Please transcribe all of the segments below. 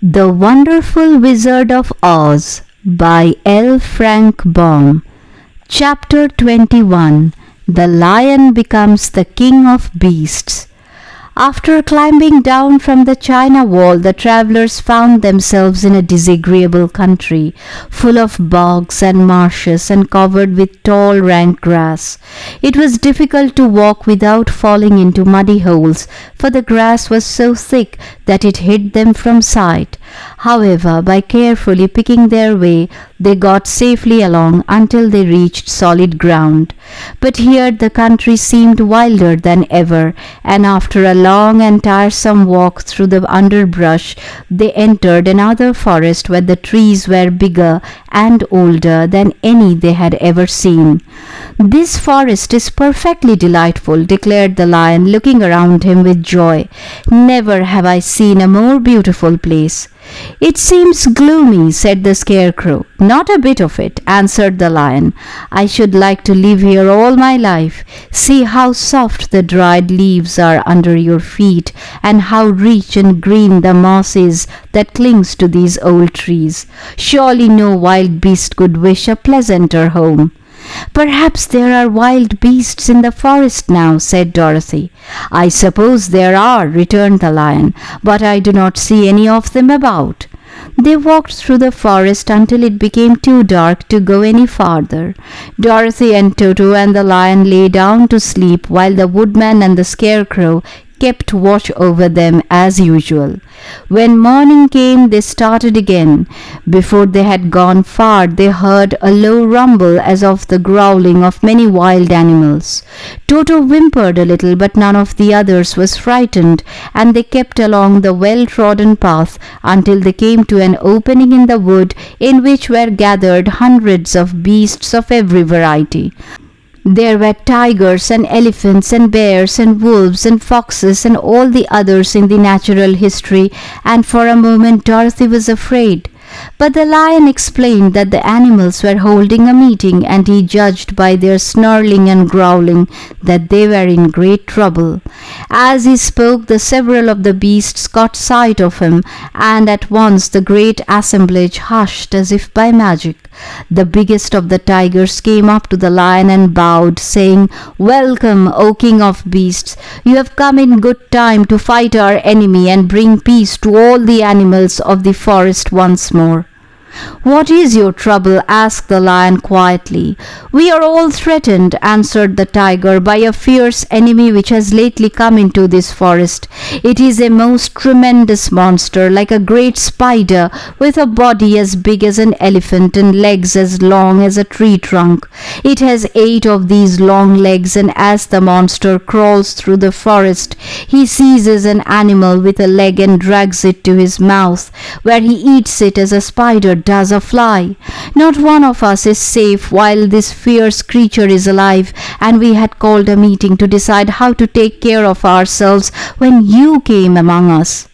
The Wonderful Wizard of Oz by L. Frank Baum. Chapter 21. The Lion Becomes the King of Beasts. After climbing down from the China Wall, the travelers found themselves in a disagreeable country, full of bogs and marshes and covered with tall rank grass. It was difficult to walk without falling into muddy holes, for the grass was so thick that it hid them from sight. However, by carefully picking their way, they got safely along until they reached solid ground. But here the country seemed wilder than ever, and after a long and tiresome walk through the underbrush, they entered another forest where the trees were bigger and older than any they had ever seen. "This forest is perfectly delightful," declared the lion, looking around him with joy. "Never have I seen a more beautiful place." "It seems gloomy," said the Scarecrow. "Not a bit of it," answered the lion. "I should like to live here all my life. See how soft the dried leaves are under your feet, and how rich and green the moss is that clings to these old trees. Surely no wild beast could wish a pleasanter home." "Perhaps there are wild beasts in the forest now," said Dorothy. "I suppose there are," returned the lion, "but I do not see any of them about." They walked through the forest until it became too dark to go any farther. Dorothy and Toto and the lion lay down to sleep, while the woodman and the Scarecrow kept watch over them as usual. When morning came, they started again. Before they had gone far, they heard a low rumble as of the growling of many wild animals. Toto whimpered a little, but none of the others was frightened, and they kept along the well-trodden path until they came to an opening in the wood in which were gathered hundreds of beasts of every variety. There were tigers and elephants and bears and wolves and foxes and all the others in the natural history, and for a moment Dorothy was afraid. But the lion explained that the animals were holding a meeting, and he judged by their snarling and growling that they were in great trouble. As he spoke, the several of the beasts caught sight of him, and at once the great assemblage hushed as if by magic. The biggest of the tigers came up to the lion and bowed, saying, "Welcome, O King of Beasts! You have come in good time to fight our enemy and bring peace to all the animals of the forest once more." "What is your trouble?" asked the lion quietly. "We are all threatened," answered the tiger, "by a fierce enemy which has lately come into this forest. It is a most tremendous monster, like a great spider, with a body as big as an elephant and legs as long as a tree trunk. It has 8 of these long legs, and as the monster crawls through the forest, he seizes an animal with a leg and drags it to his mouth, where he eats it as a spider does a fly. Not one of us is safe while this fierce creature is alive, and we had called a meeting to decide how to take care of ourselves when you came among us."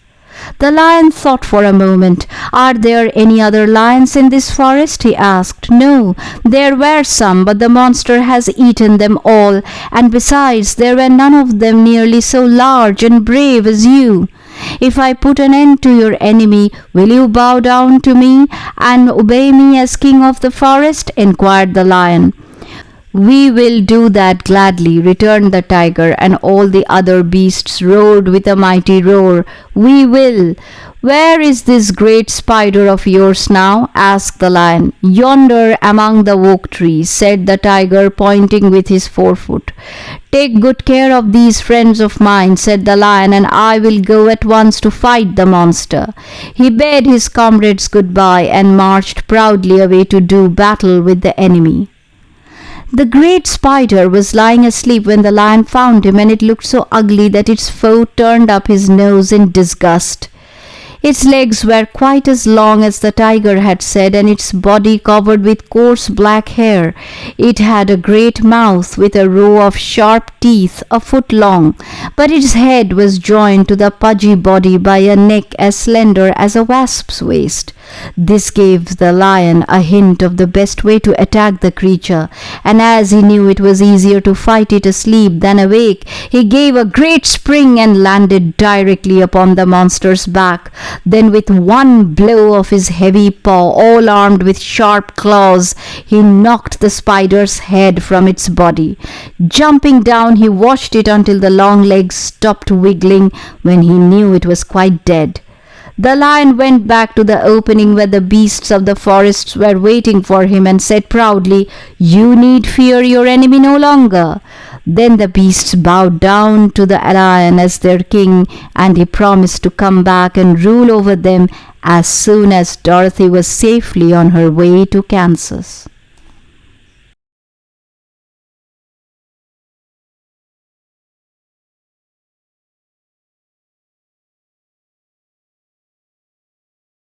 The lion thought for a moment. "Are there any other lions in this forest?" he asked. "No, there were some, but the monster has eaten them all, and besides, there were none of them nearly so large and brave as you. If I put an end to your enemy, will you bow down to me and obey me as king of the forest?" inquired the lion. "We will do that gladly," returned the tiger, and all the other beasts roared with a mighty roar. "We will." "Where is this great spider of yours now?" asked the lion. "Yonder among the oak trees," said the tiger, pointing with his forefoot. "Take good care of these friends of mine," said the lion, "and I will go at once to fight the monster." He bade his comrades goodbye and marched proudly away to do battle with the enemy. The great spider was lying asleep when the lion found him, and it looked so ugly that its foe turned up his nose in disgust. Its legs were quite as long as the tiger had said, and its body covered with coarse black hair. It had a great mouth with a row of sharp teeth a foot long, but its head was joined to the pudgy body by a neck as slender as a wasp's waist. This gave the lion a hint of the best way to attack the creature, and as he knew it was easier to fight it asleep than awake, he gave a great spring and landed directly upon the monster's back. Then with one blow of his heavy paw, all armed with sharp claws, he knocked the spider's head from its body. Jumping down, he washed it until the long legs stopped wiggling, when he knew it was quite dead. The lion went back to the opening where the beasts of the forests were waiting for him and said proudly, "You need fear your enemy no longer." Then the beasts bowed down to the lion as their king, and he promised to come back and rule over them as soon as Dorothy was safely on her way to Kansas.